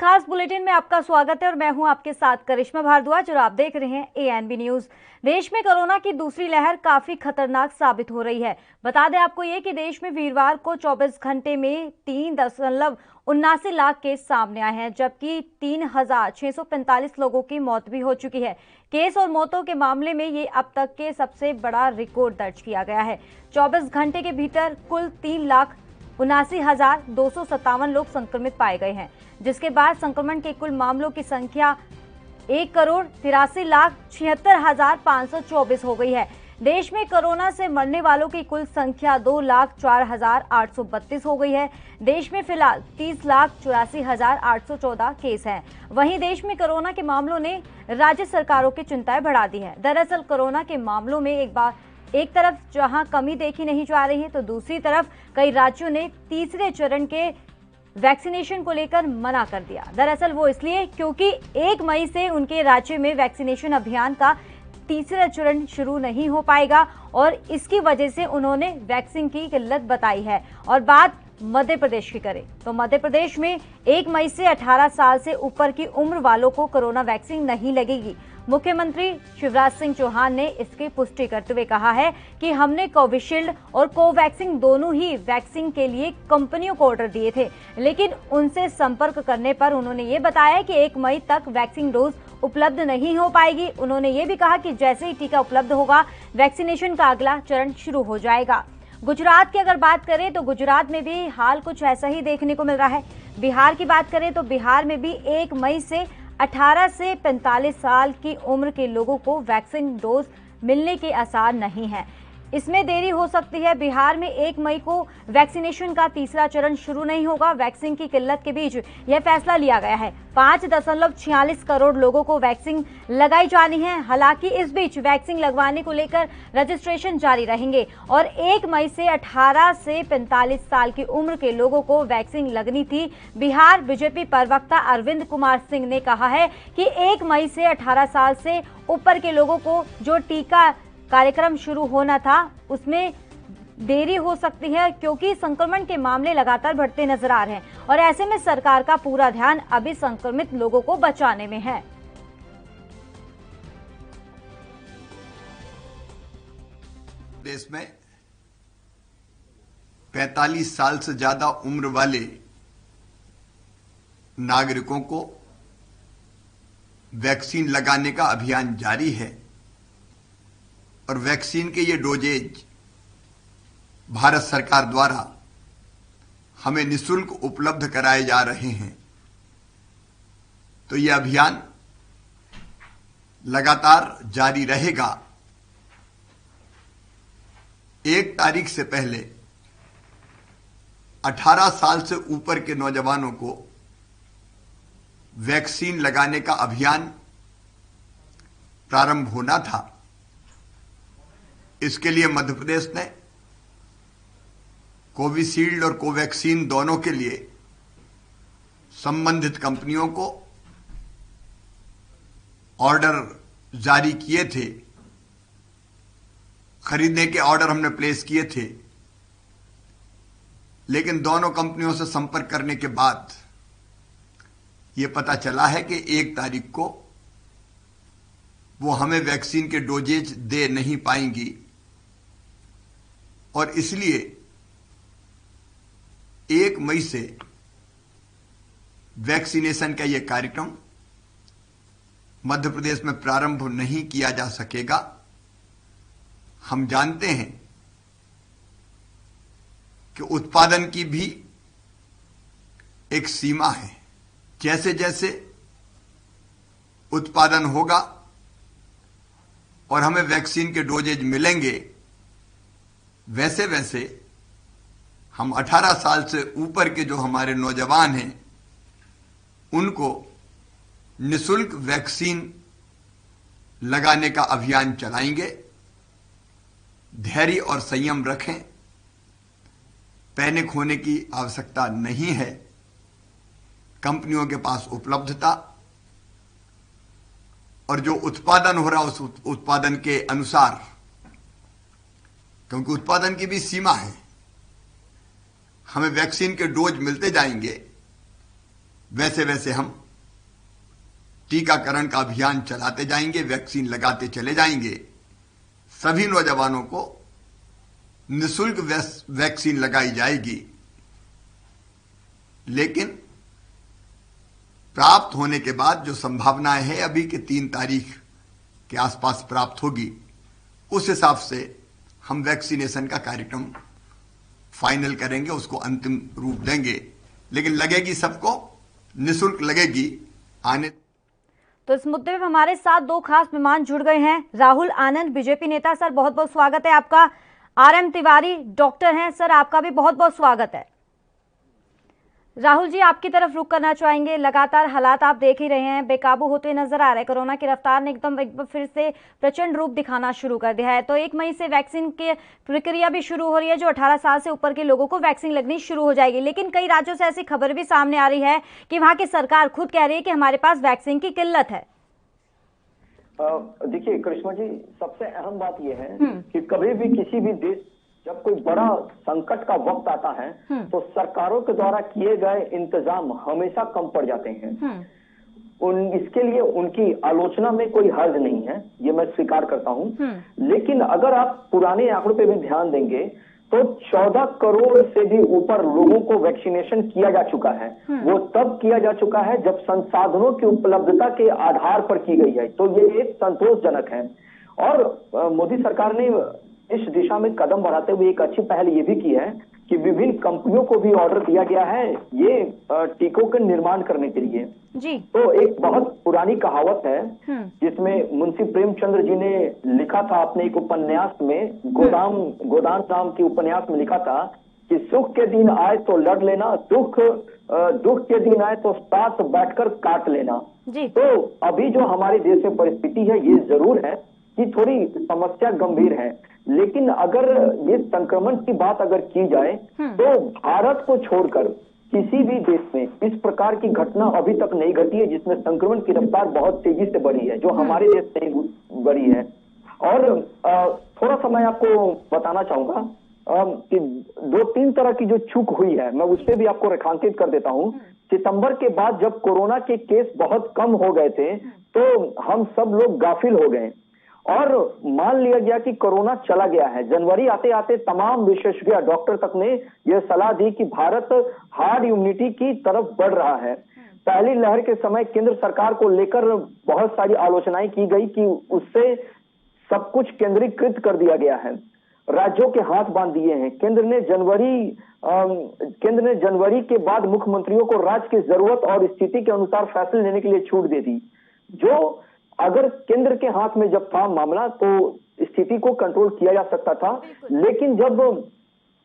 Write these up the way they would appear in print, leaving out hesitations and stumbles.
खास बुलेटिन में आपका स्वागत है और मैं हूं आपके साथ करिश्मा भारद्वाज और आप देख रहे हैं एएनबी न्यूज। देश में कोरोना की दूसरी लहर काफी खतरनाक साबित हो रही है। बता दें आपको ये कि देश में वीरवार को 24 घंटे में 3.79 लाख केस सामने आए हैं, जबकि 3,645 लोगों की मौत भी हो चुकी है। केस और मौतों के मामले में ये अब तक के सबसे बड़ा रिकॉर्ड दर्ज किया गया है। 24 घंटे के भीतर कुल 3,79,257 लोग संक्रमित पाए गए हैं, जिसके बाद संक्रमण के कुल मामलों की संख्या 1,83,76,524 हो गई है। देश में कोरोना से मरने वालों की कुल संख्या 2,04,832 हो गई है। देश में फिलहाल 30,84,814 केस हैं। वहीं देश में कोरोना के मामलों ने राज्य सरकारों की चिंताएं बढ़ा दी है। दरअसल कोरोना के मामलों में एक तरफ जहां कमी देखी नहीं जा रही है, तो दूसरी तरफ कई राज्यों ने तीसरे चरण के वैक्सीनेशन को लेकर मना कर दिया। दरअसल वो इसलिए क्योंकि 1 मई से उनके राज्य में वैक्सीनेशन अभियान का तीसरा चरण शुरू नहीं हो पाएगा और इसकी वजह से उन्होंने वैक्सीन की किल्लत बताई है। और बात मध्य प्रदेश की करें तो मध्य प्रदेश में 1 मई से 18 साल से ऊपर की उम्र वालों को कोरोना वैक्सीन नहीं लगेगी। मुख्यमंत्री शिवराज सिंह चौहान ने इसकी पुष्टि करते हुए कहा है कि हमने कोविशील्ड और कोवैक्सीन दोनों ही वैक्सीन के लिए कंपनियों को ऑर्डर दिए थे, लेकिन उनसे संपर्क करने पर उन्होंने ये बताया कि 1 मई तक वैक्सीन डोज उपलब्ध नहीं हो पाएगी। उन्होंने ये भी कहा कि जैसे ही टीका उपलब्ध होगा, वैक्सीनेशन का अगला चरण शुरू हो जाएगा। गुजरात की अगर बात करें तो गुजरात में भी हाल कुछ ऐसा ही देखने को मिल रहा है। बिहार की बात करें तो बिहार में भी 1 मई से 18 से 45 साल की उम्र के लोगों को वैक्सीन डोज मिलने के आसार नहीं है। इसमें देरी हो सकती है। बिहार में 1 मई को वैक्सीनेशन का तीसरा चरण शुरू नहीं होगा। वैक्सीन की किल्लत के बीच यह फैसला लिया गया है। 5.46 करोड़ लोगों को वैक्सीन लगाई जानी है। हालांकि इस बीच वैक्सीन लगवाने को लेकर रजिस्ट्रेशन जारी रहेंगे और 1 मई से 18 से 45 साल की उम्र के लोगों को वैक्सीन लगनी थी। बिहार बीजेपी प्रवक्ता अरविंद कुमार सिंह ने कहा है कि 1 मई से 18 साल से ऊपर के लोगों को जो टीका कार्यक्रम शुरू होना था उसमें देरी हो सकती है, क्योंकि संक्रमण के मामले लगातार बढ़ते नजर आ रहे हैं और ऐसे में सरकार का पूरा ध्यान अभी संक्रमित लोगों को बचाने में है। देश में 45 साल से ज्यादा उम्र वाले नागरिकों को वैक्सीन लगाने का अभियान जारी है और वैक्सीन के ये डोजेज भारत सरकार द्वारा हमें निःशुल्क उपलब्ध कराए जा रहे हैं। तो ये अभियान लगातार जारी रहेगा। 1 तारीख से पहले 18 साल से ऊपर के नौजवानों को वैक्सीन लगाने का अभियान प्रारंभ होना था। इसके लिए मध्य प्रदेश ने कोविशील्ड और कोवैक्सीन दोनों के लिए संबंधित कंपनियों को ऑर्डर जारी किए थे। खरीदने के ऑर्डर हमने प्लेस किए थे, लेकिन दोनों कंपनियों से संपर्क करने के बाद यह पता चला है कि 1 तारीख को वो हमें वैक्सीन के डोजेज दे नहीं पाएंगी और इसलिए 1 मई से वैक्सीनेशन का यह कार्यक्रम मध्य प्रदेश में प्रारंभ नहीं किया जा सकेगा। हम जानते हैं कि उत्पादन की भी एक सीमा है। जैसे जैसे उत्पादन होगा और हमें वैक्सीन के डोजेज मिलेंगे, वैसे वैसे हम 18 साल से ऊपर के जो हमारे नौजवान हैं उनको निःशुल्क वैक्सीन लगाने का अभियान चलाएंगे। धैर्य और संयम रखें, पैनिक होने की आवश्यकता नहीं है। कंपनियों के पास उपलब्धता और जो उत्पादन हो रहा उस उत्पादन के अनुसार, क्योंकि उत्पादन की भी सीमा है, हमें वैक्सीन के डोज मिलते जाएंगे वैसे वैसे हम टीकाकरण का अभियान चलाते जाएंगे, वैक्सीन लगाते चले जाएंगे। सभी नौजवानों को निःशुल्क वैक्सीन लगाई जाएगी, लेकिन प्राप्त होने के बाद जो संभावनाएं है अभी के 3 तारीख के आसपास प्राप्त होगी, उस हिसाब से हम वैक्सीनेशन का कार्यक्रम फाइनल करेंगे, उसको अंतिम रूप देंगे। लेकिन लगेगी सबको, निःशुल्क लगेगी। आने तो इस मुद्दे में हमारे साथ 2 खास मेहमान जुड़ गए हैं। राहुल आनंद, बीजेपी नेता, सर बहुत बहुत स्वागत है आपका। RM तिवारी, डॉक्टर हैं, सर आपका भी बहुत बहुत स्वागत है। राहुल जी, आपकी तरफ रुख करना चाहेंगे। लगातार हालात आप देख ही रहे हैं, बेकाबू होते नजर आ रहे हैं। कोरोना की रफ्तार ने एकदम एक बार फिर से प्रचंड रूप दिखाना शुरू कर दिया है। तो 1 मई से वैक्सीन की प्रक्रिया भी शुरू हो रही है, जो 18 साल से ऊपर के लोगों को वैक्सीन लगनी शुरू हो जाएगी। लेकिन कई राज्यों से ऐसी खबर भी सामने आ रही है कि वहां की सरकार खुद कह रही है कि हमारे पास वैक्सीन की किल्लत है। देखिए करिश्मा जी, सबसे अहम बात यह है कि कभी भी किसी भी देश जब कोई बड़ा संकट का वक्त आता है तो सरकारों के द्वारा किए गए इंतजाम हमेशा कम पड़ जाते हैं। इसके लिए उनकी आलोचना में कोई हर्ज नहीं है, ये मैं स्वीकार करता हूं। लेकिन अगर आप पुराने आंकड़ों पे भी ध्यान देंगे तो 14 करोड़ से भी ऊपर लोगों को वैक्सीनेशन किया जा चुका है। वो तब किया जा चुका है जब संसाधनों की उपलब्धता के आधार पर की गई है, तो ये एक संतोषजनक है। और मोदी सरकार ने इस दिशा में कदम बढ़ाते हुए एक अच्छी पहल ये भी की है कि विभिन्न कंपनियों को भी ऑर्डर दिया गया है ये टीकों के निर्माण करने के लिए जी। तो एक बहुत पुरानी कहावत है जिसमें मुंशी प्रेमचंद्र जी ने लिखा था अपने एक उपन्यास में, गोदान नाम के उपन्यास में लिखा था कि सुख के दिन आए तो लड़ लेना, दुख के दिन आए तो साथ बैठकर काट लेना जी। तो अभी जो हमारे देश में परिस्थिति है ये जरूर है कि थोड़ी समस्या गंभीर है, लेकिन अगर ये संक्रमण की बात अगर की जाए तो भारत को छोड़कर किसी भी देश में इस प्रकार की घटना अभी तक नहीं घटी है जिसमें संक्रमण की रफ्तार बहुत तेजी से बढ़ी है, जो हमारे देश में बढ़ी है। और थोड़ा सा मैं आपको बताना चाहूंगा कि 2-3 तरह की जो चूक हुई है, मैं उस पर भी आपको रेखांकित कर देता हूं। सितंबर के बाद जब कोरोना के केस बहुत कम हो गए थे तो हम सब लोग गाफिल हो गए और मान लिया गया कि कोरोना चला गया है। जनवरी आते आते तमाम विशेषज्ञ डॉक्टर तक ने यह सलाह दी कि भारत हार्ड इम्यूनिटी की तरफ बढ़ रहा है। पहली लहर के समय केंद्र सरकार को लेकर बहुत सारी आलोचनाएं की गई कि उससे सब कुछ केंद्रीकृत कर दिया गया है, राज्यों के हाथ बांध दिए हैं। केंद्र ने जनवरी के बाद मुख्यमंत्रियों को राज्य की जरूरत और स्थिति के अनुसार फैसले लेने के लिए छूट दे दी। जो अगर केंद्र के हाथ में जब था मामला तो स्थिति को कंट्रोल किया जा सकता था, लेकिन जब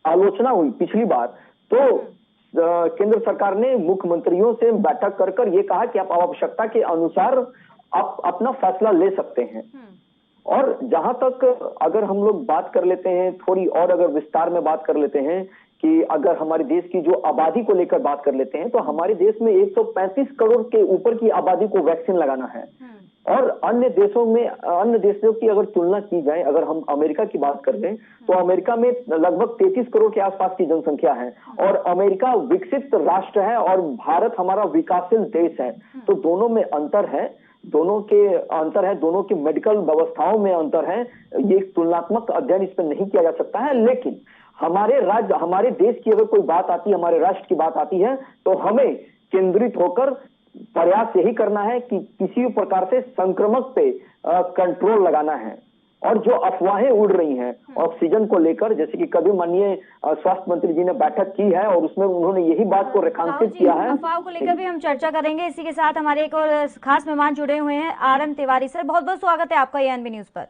आलोचना हुई पिछली बार तो केंद्र सरकार ने मुख्यमंत्रियों से बैठक कर ये कहा कि आप आवश्यकता के अनुसार आप अपना फैसला ले सकते हैं। और जहां तक अगर हम लोग बात कर लेते हैं, थोड़ी और अगर विस्तार में बात कर लेते हैं कि अगर हमारे देश की जो आबादी को लेकर बात कर लेते हैं तो हमारे देश में 135 करोड़ के ऊपर की आबादी को वैक्सीन लगाना है। और अन्य देशों की अगर तुलना की जाए, अगर हम अमेरिका की बात कर लें तो अमेरिका में लगभग 33 करोड़ के आसपास की जनसंख्या है और अमेरिका विकसित राष्ट्र है और भारत हमारा विकासशील देश है। तो दोनों में अंतर है, दोनों की मेडिकल व्यवस्थाओं में अंतर है। ये तुलनात्मक अध्ययन इस पर नहीं किया जा सकता है, लेकिन हमारे देश की अगर कोई बात आती है, हमारे राष्ट्र की बात आती है तो हमें केंद्रित होकर प्रयास यही करना है कि किसी भी प्रकार से संक्रमक पे कंट्रोल लगाना है। और जो अफवाहें उड़ रही हैं ऑक्सीजन को लेकर, जैसे कि कभी माननीय स्वास्थ्य मंत्री जी ने बैठक की है और उसमें उन्होंने यही बात को रेखांकित किया है। अफवाहों को लेकर भी हम चर्चा करेंगे। इसी के साथ हमारे एक और खास मेहमान जुड़े हुए हैं, RM तिवारी। सर बहुत बहुत स्वागत है आपका ANB न्यूज पर।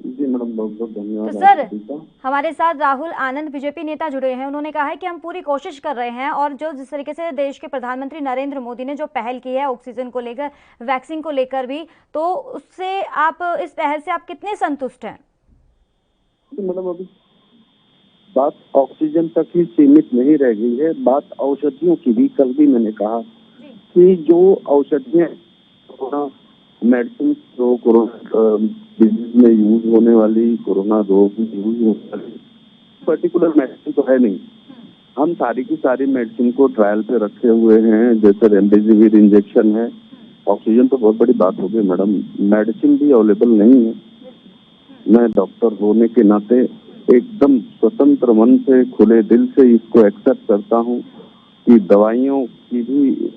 जी मैडम, बहुत बहुत धन्यवाद। तो सर हमारे साथ राहुल आनंद, बीजेपी नेता जुड़े हैं। उन्होंने कहा है कि हम पूरी कोशिश कर रहे हैं और जिस तरीके से देश के प्रधानमंत्री नरेंद्र मोदी ने जो पहल की है ऑक्सीजन को लेकर, वैक्सीन को लेकर भी, तो उससे आप इस पहल से आप कितने संतुष्ट हैं? मैडम अभी बात ऑक्सीजन तक ही सीमित नहीं रह गई है, बात औषधियों की भी। कल भी मैंने कहा कि जो औषधियाँ कोरोना मेडिसिन, जो कोरोना डिजीज में यूज होने वाली, कोरोना रोग में यूज होने वाली पर्टिकुलर मेडिसिन तो है नहीं, हम सारी की सारी मेडिसिन को ट्रायल पे रखे हुए हैं, जैसे रेमडेसिविर इंजेक्शन है। ऑक्सीजन तो बहुत बड़ी बात हो गई मैडम, मेडिसिन भी अवेलेबल नहीं है। मैं डॉक्टर होने के नाते एकदम स्वतंत्र मन से, खुले दिल से इसको एक्सेप्ट करता हूँ कि दवाइयों की भी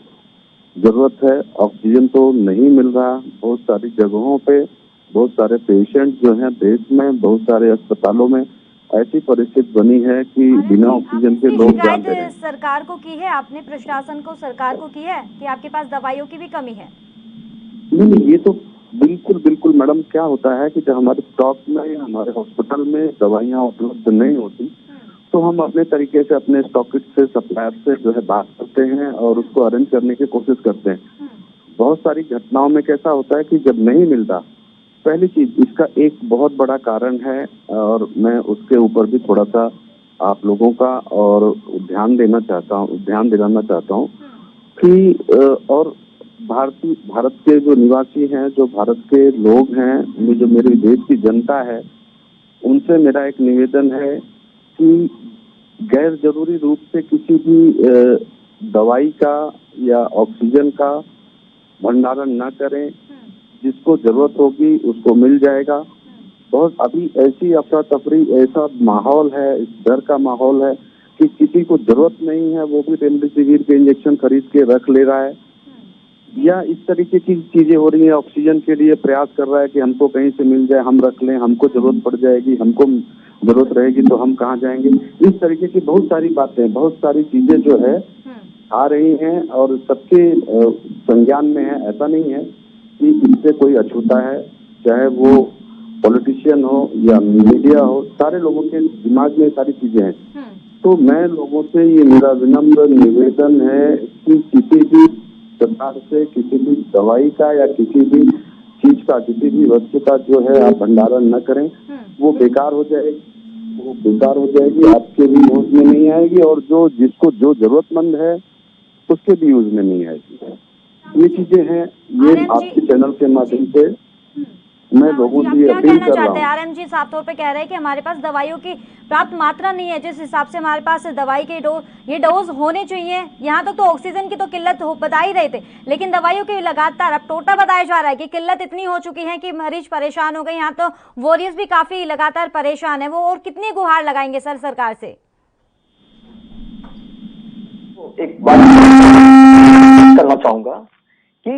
जरूरत है। ऑक्सीजन तो नहीं मिल रहा बहुत सारी जगहों पे, बहुत सारे पेशेंट जो हैं देश में, बहुत सारे अस्पतालों में ऐसी परिस्थिति बनी है कि बिना ऑक्सीजन के लोग जान दे रहे हैं। सरकार को की है आपने, प्रशासन को, सरकार को की है कि आपके पास दवाइयों की भी कमी है? नहीं, ये तो बिल्कुल मैडम, क्या होता है कि जब हमारे स्टॉक में, हमारे हॉस्पिटल में दवाइयाँ उपलब्ध नहीं होती तो हम अपने तरीके से अपने स्टॉकिस्ट से, सप्लायर से जो है बात करते हैं और उसको अरेंज करने की कोशिश करते हैं। बहुत सारी घटनाओं में कैसा होता है कि जब नहीं मिलता, पहली चीज इसका एक बहुत बड़ा कारण है और मैं उसके ऊपर भी थोड़ा सा आप लोगों का और ध्यान दिलाना चाहता हूँ कि और भारत के जो निवासी हैं, जो भारत के लोग हैं, जो मेरे देश की जनता है, उनसे मेरा एक निवेदन है कि गैर जरूरी रूप से किसी भी दवाई का या ऑक्सीजन का भंडारण न करें। जिसको जरूरत होगी उसको मिल जाएगा। बहुत अभी ऐसी अफरा तफरी, ऐसा माहौल है, डर का माहौल है कि किसी को जरूरत नहीं है वो भी रेमडेसिविर के इंजेक्शन खरीद के रख ले रहा है, या इस तरीके की चीजें हो रही है। ऑक्सीजन के लिए प्रयास कर रहा है कि हमको कहीं से मिल जाए, हम रख लें, हमको जरूरत पड़ जाएगी, हमको जरूरत रहेगी तो हम कहाँ जाएंगे। इस तरीके की बहुत सारी बातें, बहुत सारी चीजें जो है आ रही हैं और सबके संज्ञान में है। ऐसा नहीं है कि इससे कोई अछूता है, चाहे वो पॉलिटिशियन हो या मीडिया हो, सारे लोगों के दिमाग में सारी चीजें हैं। तो मैं लोगों से ये मेरा विनम्र निवेदन है कि किसी भी प्रकार से किसी भी दवाई का या किसी भी चीज का, किसी भी वस्तु का जो है आप भंडारण न करें। वो बेकार हो जाएगी, आपके भी यूज में नहीं आएगी और जो जिसको जो जरूरतमंद है उसके भी यूज में नहीं आएगी। ये चीजें हैं, ये आपके चैनल के माध्यम से मैं लोगों से अपील कर रहा हूँ। आरएम जी साफ तौर पे कह रहे हैं कि हमारे पास दवाइयों की प्राप्त मात्रा नहीं है, जिस हिसाब से हमारे पास दवाई के डोज होने चाहिए। यहाँ तक तो ऑक्सीजन की तो किल्लत बता ही रहे थे, लेकिन दवाइयों की लगातार अब टोटा बताया जा रहा है कि किल्लत इतनी हो चुकी है कि मरीज परेशान हो गए। यहाँ तो वॉरियर्स भी काफी लगातार परेशान है, वो और कितनी गुहार लगाएंगे सर सरकार से? एक बात करना चाहूंगा कि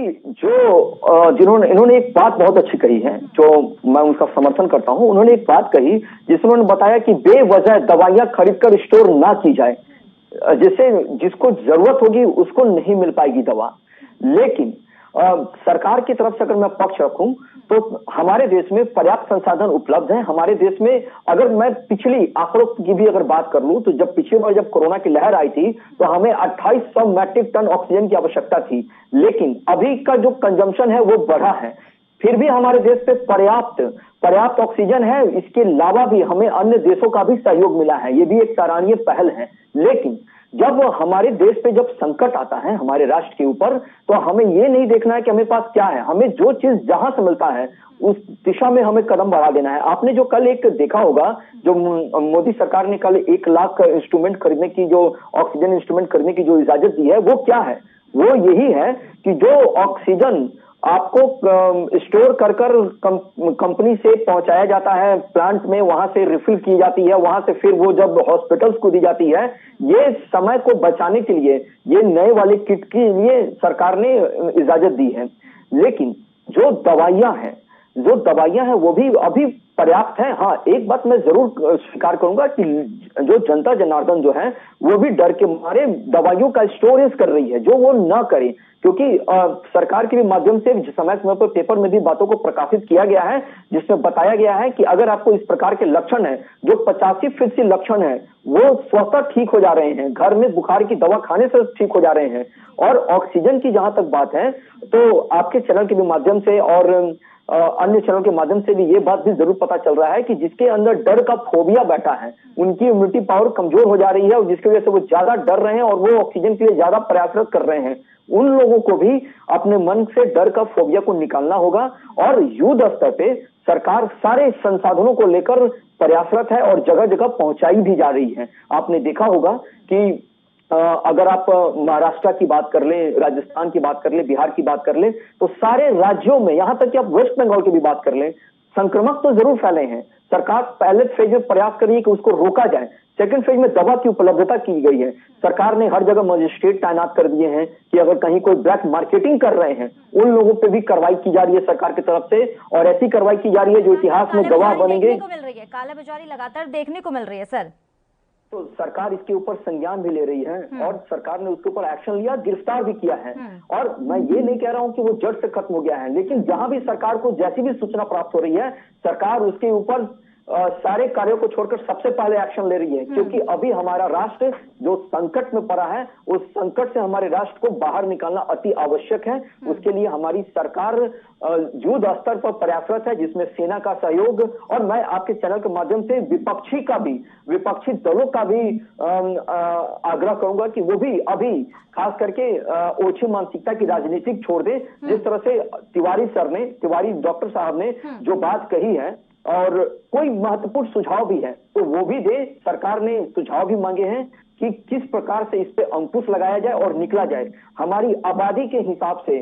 इन्होंने एक बात बहुत अच्छी कही है, जो मैं उनका समर्थन करता हूं। उन्होंने एक बात कही जिसमें उन्होंने बताया कि बेवजह दवाइयां खरीदकर स्टोर ना की जाए, जिसको जरूरत होगी उसको नहीं मिल पाएगी दवा। लेकिन सरकार की तरफ से अगर मैं पक्ष रखूं तो हमारे देश में पर्याप्त संसाधन उपलब्ध हैं। हमारे देश में अगर मैं पिछली आंकड़ों की भी अगर बात कर लूं तो पिछली बार जब कोरोना की लहर आई थी तो हमें 2800 मैट्रिक टन ऑक्सीजन की आवश्यकता थी, लेकिन अभी का जो कंजम्पशन है वो बढ़ा है। फिर भी हमारे देश पे पर्याप्त ऑक्सीजन है। इसके अलावा भी हमें अन्य देशों का भी सहयोग मिला है, ये भी एक सराहनीय पहल है। लेकिन जब हमारे देश पे जब संकट आता है हमारे राष्ट्र के ऊपर, तो हमें ये नहीं देखना है कि हमें पास क्या है, हमें जो चीज जहां से मिलता है उस दिशा में हमें कदम बढ़ा देना है। आपने जो कल एक देखा होगा, जो मोदी सरकार ने कल 1 लाख इंस्ट्रूमेंट खरीदने की, जो ऑक्सीजन इंस्ट्रूमेंट खरीदने की जो इजाजत दी है, वो क्या है? वो यही है कि जो ऑक्सीजन आपको स्टोर कर कंपनी से पहुंचाया जाता है प्लांट में, वहां से रिफिल की जाती है, वहां से फिर वो जब हॉस्पिटल्स को दी जाती है, ये समय को बचाने के लिए ये नए वाले किट के लिए सरकार ने इजाजत दी है। लेकिन जो दवाइयां हैं वो भी अभी पर्याप्त है। हाँ, एक बात मैं जरूर स्वीकार करूंगा कि जो जनता जनार्दन जो है वो भी डर के मारे दवाइयों का स्टोरेज कर रही है, जो वो न करे, क्योंकि सरकार के भी माध्यम से समय समय पर पेपर में भी बातों को प्रकाशित किया गया है, जिसमें बताया गया है कि अगर आपको इस प्रकार के लक्षण है, जो 85% लक्षण है, वो स्वतः ठीक हो जा रहे हैं, घर में बुखार की दवा खाने से ठीक हो जा रहे हैं। और ऑक्सीजन की जहां तक बात है तो आपके चैनल के भी माध्यम से और अन्य चैनल के माध्यम से भी ये बात भी जरूर पता चल रहा है कि जिसके अंदर डर का फोबिया बैठा है, उनकी इम्यूनिटी पावर कमजोर हो जा रही है और जिसकी वजह से वो ज्यादा डर रहे हैं और वो ऑक्सीजन के लिए ज्यादा प्रयासरत कर रहे हैं। उन लोगों को भी अपने मन से डर का फोबिया को निकालना होगा और युद्ध स्तर पे सरकार सारे संसाधनों को लेकर प्रयासरत है और जगह जगह पहुंचाई भी जा रही है। आपने देखा होगा कि अगर आप महाराष्ट्र की बात कर ले, राजस्थान की बात कर ले, बिहार की बात कर ले, तो सारे राज्यों में, यहां तक कि आप वेस्ट बंगाल की भी बात कर ले, संक्रमण तो जरूर फैले हैं। सरकार पहले फेज में प्रयास कर रही है कि उसको रोका जाए। सेकंड फेज में दवा की उपलब्धता की गई है। सरकार ने हर जगह मजिस्ट्रेट तैनात कर दिए हैं कि अगर कहीं कोई ब्लैक मार्केटिंग कर रहे हैं उन लोगों पे भी कार्रवाई की जा रही है सरकार की तरफ से, और ऐसी कार्रवाई की जा रही है जो इतिहास में गवाह बनेंगे। कालाबाजारी लगातार देखने को मिल रही है सर, तो सरकार इसके ऊपर संज्ञान भी ले रही है और सरकार ने उसके ऊपर एक्शन लिया, गिरफ्तार भी किया है। और मैं ये नहीं कह रहा हूं कि वो जड़ से खत्म हो गया है, लेकिन जहां भी सरकार को जैसी भी सूचना प्राप्त हो रही है, सरकार उसके ऊपर सारे कार्यों को छोड़कर सबसे पहले एक्शन ले रही है, क्योंकि अभी हमारा राष्ट्र जो संकट में पड़ा है, उस संकट से हमारे राष्ट्र को बाहर निकालना अति आवश्यक है। उसके लिए हमारी सरकार युद्ध स्तर पर प्रयासरत है, जिसमें सेना का सहयोग, और मैं आपके चैनल के माध्यम से विपक्षी दलों का भी आग्रह करूंगा कि वो भी अभी खास करके ओछी मानसिकता की राजनीति छोड़ दे। जिस तरह से तिवारी डॉक्टर साहब ने जो बात कही है, और कोई महत्वपूर्ण सुझाव भी है तो वो भी दे। सरकार ने सुझाव भी मांगे हैं कि किस प्रकार से इस पे अंकुश लगाया जाए और निकला जाए। हमारी आबादी के हिसाब से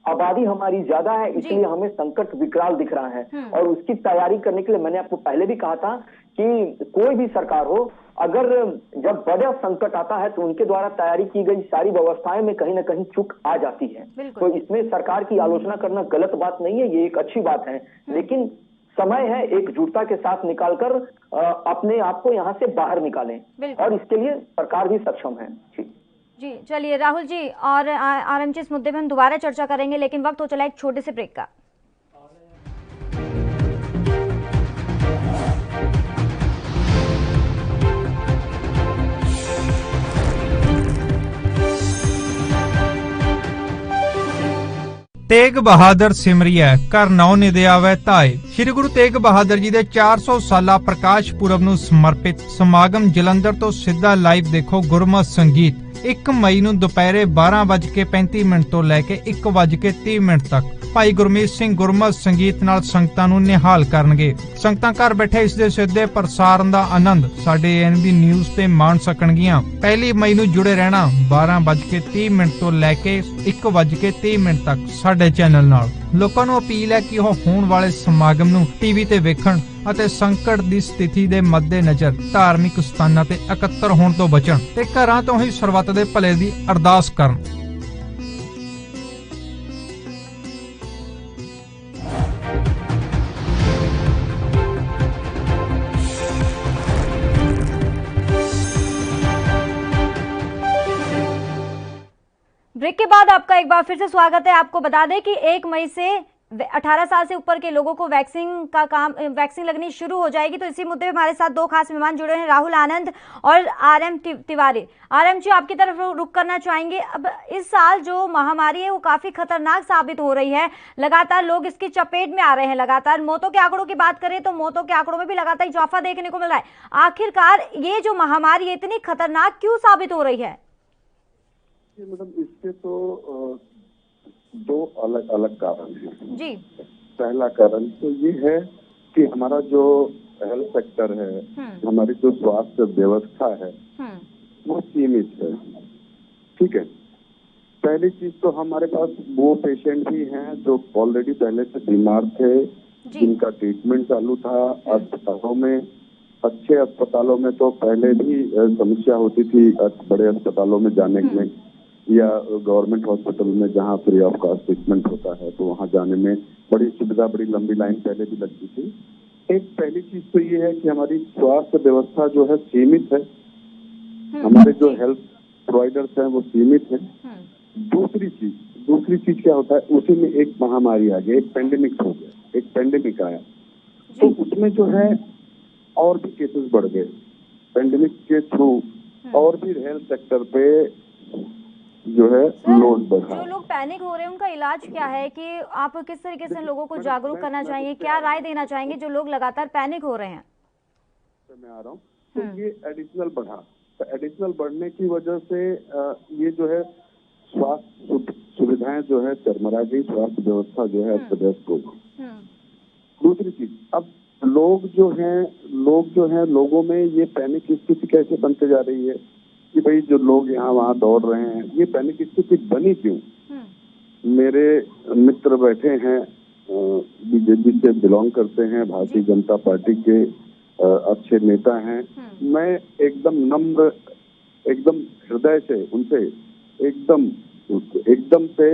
आबादी हमारी ज्यादा है, इसलिए हमें संकट विकराल दिख रहा है, और उसकी तैयारी करने के लिए मैंने आपको पहले भी कहा था कि कोई भी सरकार हो, अगर जब बड़ा संकट आता है तो उनके द्वारा तैयारी की गई सारी व्यवस्थाएं में कहीं ना कहीं चूक आ जाती है। तो इसमें सरकार की आलोचना करना गलत बात नहीं है, ये एक अच्छी बात है, लेकिन समय है एकजुटता के साथ निकालकर अपने आप को यहाँ से बाहर निकालें, और इसके लिए सरकार भी सक्षम है। जी चलिए राहुल जी और आरएम जी, इस मुद्दे पर हम दोबारा चर्चा करेंगे, लेकिन वक्त हो चला एक छोटे से ब्रेक का। तेग बहादुर सिमरिया कर नौ निधि आवे धाए। श्री गुरु तेग बहादुर जी दे 400 साला प्रकाश पुरब ਨੂੰ ਸਮਰਪਿਤ ਸਮਾਗਮ ਜਲੰਧਰ ਤੋਂ ਸਿੱਧਾ ਲਾਈਵ ਦੇਖੋ। ਗੁਰਮਤਿ ਸੰਗੀਤ 1 ਮਈ ਨੂੰ ਦੁਪਹਿਰੇ 12:35 ਤੋਂ ਲੈ ਕੇ 1:30 ਤੱਕ ਭਾਈ ਗੁਰਮੀਤ ਸਿੰਘ ਗੁਰਮਤਿ ਸੰਗੀਤ ਨਾਲ ਸੰਗਤਾਂ ਨੂੰ ਨਿਹਾਲ ਕਰਨਗੇ। ਸੰਗਤਾਂ ਘਰ ਬੈਠੇ ਇਸ ਦੇ ਸਿੱਧੇ ਪ੍ਰਸਾਰਣ ਦਾ ਆਨੰਦ ਸਾਡੇ ਐਨਬੀ ਨਿਊਜ਼ ਤੇ ਮਾਣ ਸਕਣਗੀਆਂ। 1 ਮਈ ਨੂੰ ਜੁੜੇ ਰਹਿਣਾ 12:30 ਤੋਂ ਲੈ ਕੇ 1:30 ਤੱਕ ਸਾਡੇ ਚੈਨਲ ਨਾਲ। ਲੋਕਾਂ ਨੂੰ ਅਪੀਲ ਹੈ ਕਿ ਉਹ ਹੋਣ ਵਾਲੇ ਸਮਾਗਮ ਨੂੰ ਟੀਵੀ ਤੇ ਵੇਖਣ ਅਤੇ ਸੰਕਟ ਦੀ ਸਥਿਤੀ ਦੇ ਮੱਦੇਨਜ਼ਰ ਧਾਰਮਿਕ ਸਥਾਨਾਂ ਤੇ ਇਕੱਤਰ ਹੋਣ ਤੋਂ ਬਚਣ ਤੇ ਘਰਾਂ ਤੋਂ ਹੀ ਸਰਬੱਤ ਦੇ ਭਲੇ ਦੀ ਅਰਦਾਸ ਕਰਨ। ब्रेक के बाद आपका एक बार फिर से स्वागत है। आपको बता दें कि 1 मई से 18 साल से ऊपर के लोगों को वैक्सीन लगनी शुरू हो जाएगी। तो इसी मुद्दे पे हमारे साथ 2 खास मेहमान जुड़े हैं, राहुल आनंद और आरएम तिवारी। आरएम जी, आपकी तरफ रुक करना चाहेंगे। अब इस साल जो महामारी है वो काफी खतरनाक साबित हो रही है, लगातार लोग इसकी चपेट में आ रहे हैं। लगातार मौतों के आंकड़ों की बात करें तो मौतों के आंकड़ों में भी लगातार इजाफा देखने को मिल रहा है। आखिरकार ये जो महामारी है इतनी खतरनाक क्यों साबित हो रही है? मतलब इसके तो 2 अलग अलग कारण हैं जी। पहला कारण तो ये है कि हमारा जो हेल्थ सेक्टर है, हमारी जो स्वास्थ्य व्यवस्था है वो सीमित है। ठीक है, पहली चीज तो हमारे पास वो पेशेंट भी हैं जो ऑलरेडी पहले से बीमार थे, जिनका ट्रीटमेंट चालू था अस्पतालों में। अच्छे अस्पतालों में तो पहले भी समस्या होती थी बड़े अस्पतालों में जाने में, या गवर्नमेंट हॉस्पिटल में जहाँ फ्री ऑफ कॉस्ट ट्रीटमेंट होता है तो वहाँ जाने में बड़ी सुविधा, बड़ी लंबी लाइन पहले भी लगती थी। एक पहली चीज तो ये है कि हमारी स्वास्थ्य व्यवस्था जो है सीमित है, हमारे जो हेल्थ प्रोवाइडर्स हैं वो सीमित हैं। दूसरी चीज क्या होता है, उसी में एक महामारी आ गई, एक पेंडेमिक हो गया, एक पेंडेमिक आया तो उसमें जो है और भी केसेस बढ़ गए। पेंडेमिक के थ्रू और भी हेल्थ सेक्टर पे जो है लोड बढ़ा। जो लोग पैनिक हो रहे हैं उनका इलाज क्या है, कि आप किस तरीके से लोगों को जागरूक करना चाहेंगे, क्या राय देना चाहेंगे जो लोग लगातार पैनिक हो रहे हैं? मैं आ रहा हूँ तो ये एडिशनल बढ़ा, तो एडिशनल बढ़ने की वजह से ये जो है स्वास्थ्य सुविधाएं जो है चरमरा गई, स्वास्थ्य व्यवस्था जो है अस्त-व्यस्त हो गई। दूसरी चीज, अब लोग जो हैं लोगों में ये पैनिक स्थिति कैसे बनते जा रही है कि भाई जो लोग यहाँ वहाँ दौड़ रहे हैं, ये पैनिक स्थिति बनी क्यों? मेरे मित्र बैठे हैं, बीजेपी से बिलोंग करते हैं, भारतीय जनता पार्टी के अच्छे नेता हैं। मैं एकदम नम्र, एकदम हृदय से उनसे एकदम से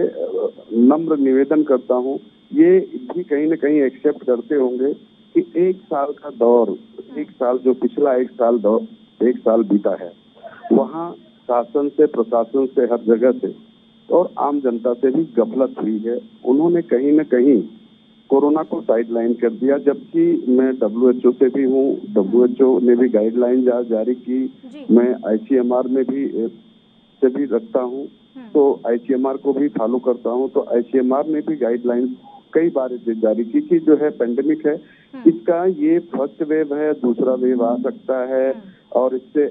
नम्र निवेदन करता हूँ, ये भी कहीं न कहीं एक्सेप्ट करते होंगे कि एक साल का दौर, एक साल जो पिछला एक साल बीता है, वहाँ शासन से, प्रशासन से, हर जगह से और आम जनता से भी गफलत हुई है। उन्होंने कहीं न कहीं कोरोना को साइडलाइन कर दिया, जबकि मैं WHO से भी हूँ, WHO ने भी गाइडलाइन जारी की, मैं ICMR में भी से भी रखता हूँ, तो ICMR को भी फॉलो करता हूँ। तो ICMR ने भी गाइडलाइन कई बार जारी की कि जो है पेंडेमिक है, इसका ये फर्स्ट वेव है, दूसरा वेव आ सकता है और इससे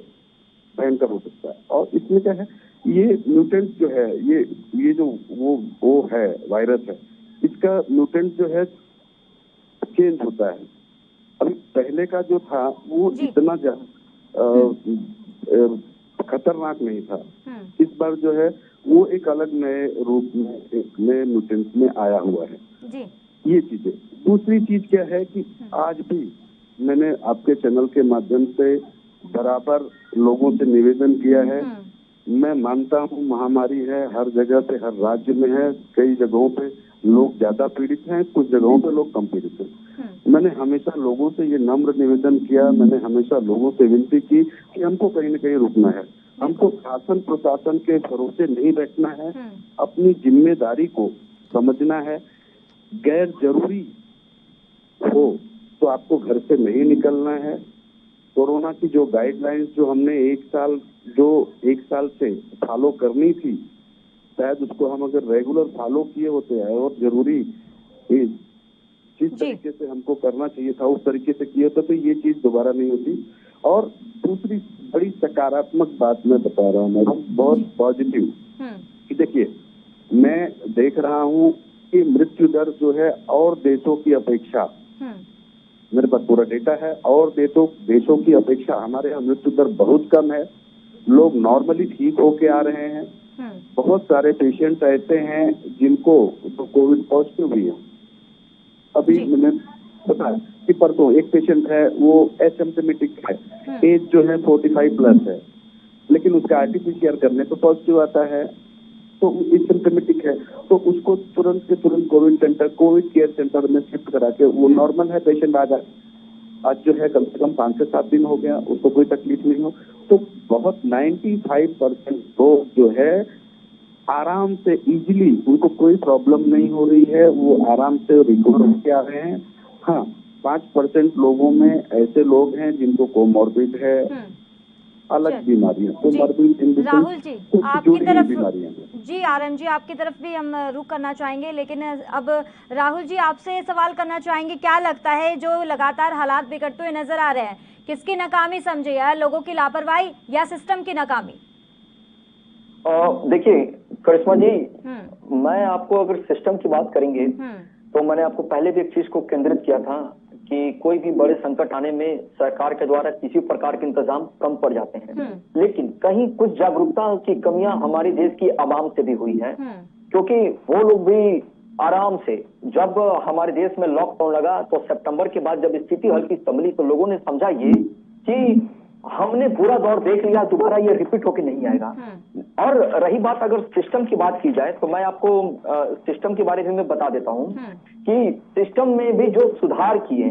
भयंकर हो सकता है। और इसमें क्या है, ये म्यूटेंट जो है, ये जो वो है वायरस है, इसका म्यूटेंट जो है चेंज होता है। अभी पहले का जो था वो इतना खतरनाक नहीं था। इस बार जो है वो एक अलग नए रूप में, एक नए म्यूटेंट में आया हुआ है जी। ये चीजें। दूसरी चीज क्या है कि आज भी मैंने आपके चैनल के माध्यम से बराबर लोगों से निवेदन किया है, मैं मानता हूँ महामारी है, हर जगह पे, हर राज्य में है, कई जगहों पे लोग ज्यादा पीड़ित हैं, कुछ जगहों पे लोग कम पीड़ित हैं। मैंने हमेशा लोगों से ये नम्र निवेदन किया, मैंने हमेशा लोगों से विनती की कि हमको कहीं न कहीं रुकना है, हमको शासन प्रशासन के भरोसे नहीं बैठना है, अपनी जिम्मेदारी को समझना है। गैर जरूरी हो तो आपको घर से नहीं निकलना है। कोरोना की जो गाइडलाइंस जो हमने एक साल से फॉलो करनी थी, शायद उसको हम अगर रेगुलर फॉलो किए होते हैं और जरूरी जिस तरीके से हमको करना चाहिए था उस तरीके से किए होते तो ये चीज दोबारा नहीं होती। और दूसरी बड़ी सकारात्मक बात मैं बता रहा हूँ, मैडम, बहुत पॉजिटिव, कि देखिए मैं देख रहा हूँ कि मृत्यु दर जो है और देशों की अपेक्षा, मेरे पास पूरा डेटा है, और देशों की अपेक्षा हमारे यहाँ मृत्यु दर बहुत कम है। लोग नॉर्मली ठीक होके आ रहे हैं। बहुत सारे पेशेंट ऐसे हैं जिनको तो कोविड पॉजिटिव भी है। अभी मैंने बताया कि परसों एक पेशेंट है, वो एसिम्प्टोमेटिक है, एज जो है 45 प्लस है, लेकिन उसका RT-PCR करने पर पॉजिटिव आता है, तो एसिम्प्टोमेटिक है, तो उसको तुरंत के तुरंत कोविड केयर सेंटर में शिफ्ट करा के वो नॉर्मल है पेशेंट आज जो है कम से कम 5 से 7 दिन हो गया, उसको कोई तकलीफ नहीं हो। तो बहुत 95% लोग जो है आराम से, इजीली, उनको कोई प्रॉब्लम नहीं हो रही है, वो आराम से रिकवर होके आ रहे हैं। हाँ, 5% लोगों में ऐसे लोग हैं जिनको कोमॉर्बिड है, अलग बीमारियां, कोमॉर्बिड। राहुल जी आपकी तरफ जी, RM जी आपकी तरफ भी हम रुख करना चाहेंगे, लेकिन अब राहुल जी आपसे ये सवाल करना चाहेंगे, क्या लगता है जो लगातार हालात बिगड़ते हुए नजर आ रहे हैं, किसकी नाकामी समझे, या लोगों की लापरवाही या सिस्टम की नाकामी? देखिए करिश्मा जी, मैं आपको अगर सिस्टम की बात करेंगे तो मैंने आपको पहले भी एक चीज को केंद्रित किया था कि कोई भी बड़े संकट आने में सरकार के द्वारा किसी प्रकार के इंतजाम कम पड़ जाते हैं, लेकिन कहीं कुछ जागरूकता की कमियां हमारे देश की आवाम से भी हुई है, क्योंकि वो लोग भी आराम से, जब हमारे देश में लॉकडाउन लगा तो सितंबर के बाद जब स्थिति हल्की संभली तो लोगों ने समझा ये कि हमने पूरा दौर देख लिया, दोबारा ये रिपीट होके नहीं आएगा। और रही बात अगर सिस्टम की बात की जाए तो मैं आपको सिस्टम के बारे में बता देता हूँ कि सिस्टम में भी जो सुधार किए,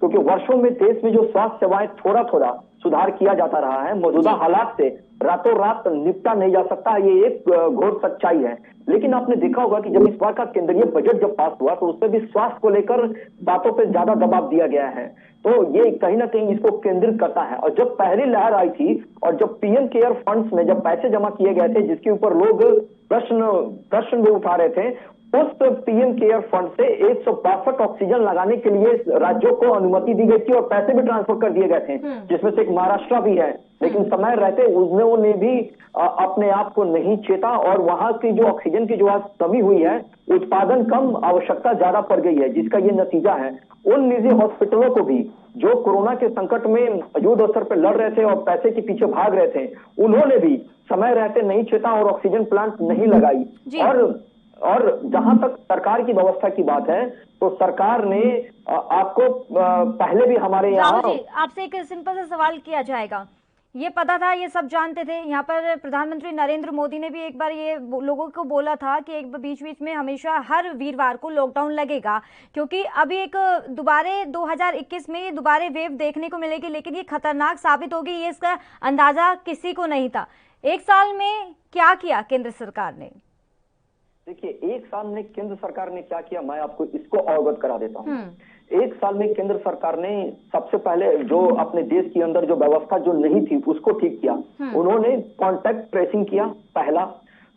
क्योंकि वर्षों में देश में जो स्वास्थ्य सेवाएं थोड़ा थोड़ा सुधार किया जाता रहा है, मौजूदा हालात से रातों रात निपटा नहीं जा सकता, ये एक घोर सच्चाई है। लेकिन आपने देखा होगा कि जब इस बार का केंद्रीय बजट जब पास हुआ तो उसमें भी स्वास्थ्य को लेकर बातों पे ज्यादा दबाव दिया गया है, तो ये कहीं ना कहीं इसको केंद्रित करता है। और जब पहली लहर आई थी और जब PM केयर फंड्स में जब पैसे जमा किए गए थे, जिसके ऊपर लोग प्रश्न भी उठा रहे थे, उस पीएम केयर फंड से 162 ऑक्सीजन लगाने के लिए राज्यों को अनुमति दी गई थी और पैसे भी ट्रांसफर कर दिए गए थे, जिसमें से एक महाराष्ट्र भी है। लेकिन समय रहते उन्होंने भी अपने आप को नहीं चेता और वहां की जो ऑक्सीजन की जो आज कमी हुई है, उत्पादन कम, आवश्यकता ज्यादा पड़ गई है, जिसका ये नतीजा है। उन निजी हॉस्पिटलों को भी जो कोरोना के संकट में युद्ध स्तर पर लड़ रहे थे और पैसे के पीछे भाग रहे थे, उन्होंने भी समय रहते नहीं चेता और ऑक्सीजन प्लांट नहीं लगाई। और जहां तक सरकार की व्यवस्था की बात है, तो सरकार ने आपको पहले भी हमारे यहाँ आपसे एक सिंपल सा सवाल किया जाएगा। ये पता था, ये सब जानते थे, यहाँ पर प्रधानमंत्री नरेंद्र मोदी ने भी एक बार ये लोगों को बोला था कि एक बीच बीच में हमेशा हर वीरवार को लॉकडाउन लगेगा, क्योंकि अभी एक दोबारे 2021 में ये दोबारे वेव देखने को मिलेगी, लेकिन ये खतरनाक साबित होगी, ये इसका अंदाजा किसी को नहीं था। एक साल में क्या किया केंद्र सरकार ने? देखिए, एक साल में केंद्र सरकार ने क्या किया, मैं आपको इसको अवगत करा देता हूँ। एक साल में केंद्र सरकार ने सबसे पहले जो अपने देश के अंदर जो व्यवस्था जो नहीं थी उसको ठीक किया। उन्होंने कॉन्टैक्ट ट्रेसिंग किया, पहला।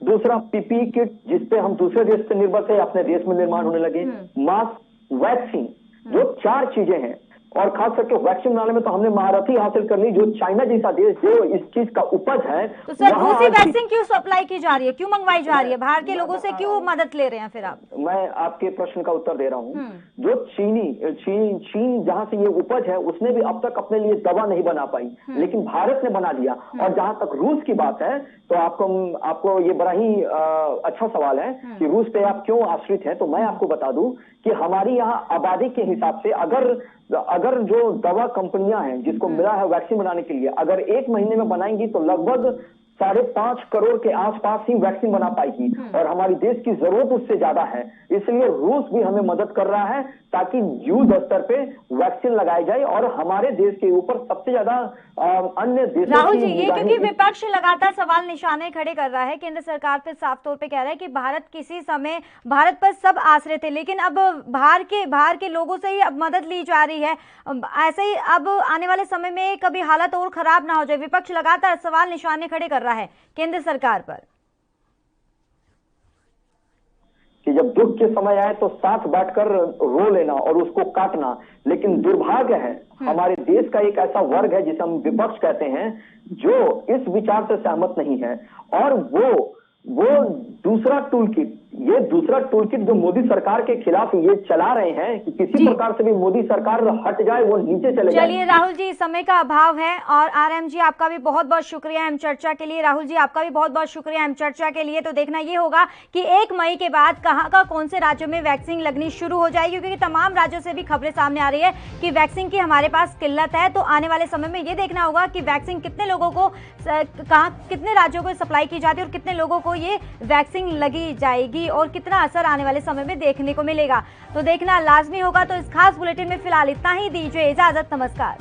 दूसरा, पीपीई किट, जिसपे हम दूसरे देश से निर्भर थे, अपने देश में निर्माण होने लगे। मास्क, वैक्सीन, जो 4 चीजें हैं। और खास करके वैक्सीन बनाने में तो हमने महारथी हासिल कर ली। जो चाइना जैसा देश जो इस चीज का उपज है, तो सर रूसी वैक्सीन क्यों सप्लाई की जा रही है, क्यों मंगवाई जा रही है? बाहर के लोगों से क्यों मदद ले रहे हैं फिर आप? मैं आपके प्रश्न का उत्तर दे रहा हूँ। जो चीन जहाँ से ये उपज है, उसने भी अब तक अपने लिए दवा नहीं बना पाई, लेकिन भारत ने बना लिया। और जहां तक रूस की बात है, तो आपको ये बड़ा ही अच्छा सवाल है कि रूस पे आप क्यों आश्रित हैं। तो मैं आपको बता दूं कि हमारी यहाँ आबादी के हिसाब से अगर जो दवा कंपनियां हैं जिसको मिला है वैक्सीन बनाने के लिए, अगर 1 महीने में बनाएंगी तो लगभग 5.5 करोड़ के आसपास ही वैक्सीन बना पाएगी। और हमारी देश की जरूरत उससे ज्यादा है, इसलिए रूस भी हमें मदद कर रहा है ताकि युद्ध स्तर पे वैक्सीन लगाई जाए और हमारे देश के ऊपर सबसे ज्यादा अन्य देशों राहुल जी, ये क्योंकि विपक्ष लगातार सवाल निशाने खड़े कर रहा है, केंद्र सरकार पे साफ तौर पे कह रहा है कि भारत पर सब आश्रित थे, लेकिन अब बाहर के लोगों से ही अब मदद ली जा रही है। ऐसे ही अब आने वाले समय में कभी हालत और खराब ना हो जाए। विपक्ष लगातार सवाल निशाने खड़े कर रहा है केंद्र सरकार पर कि जब दुख के समय आए तो साथ बैठकर रो लेना और उसको काटना। लेकिन दुर्भाग्य है, हमारे देश का एक ऐसा वर्ग है जिसे हम विपक्ष कहते हैं, जो इस विचार से सहमत नहीं है। और वो दूसरा टूलकिट जो मोदी सरकार के खिलाफ ये चला रहे हैं कि किसी प्रकार से भी मोदी सरकार हट जाए, वो नीचे चले जाए। चलिए राहुल जी, समय का अभाव है और आरएम जी आपका भी बहुत बहुत शुक्रिया अहम चर्चा के लिए। राहुल जी आपका भी बहुत बहुत शुक्रिया अहम चर्चा के लिए। तो देखना ये होगा कि 1 मई के बाद कहां का कौन से राज्यों में वैक्सीन लगनी शुरू हो जाएगी, क्योंकि तमाम राज्यों से भी खबरें सामने आ रही है कि वैक्सीन की हमारे पास किल्लत है। तो आने वाले समय में ये देखना होगा कि वैक्सीन कितने लोगों को कितने राज्यों को सप्लाई की जाती है और कितने लोगों को ये वैक्सीन लगी जाएगी और कितना असर आने वाले समय में देखने को मिलेगा। तो देखना लाजमी होगा। तो इस खास बुलेटिन में फिलहाल इतना ही, दीजिए इजाजत, नमस्कार।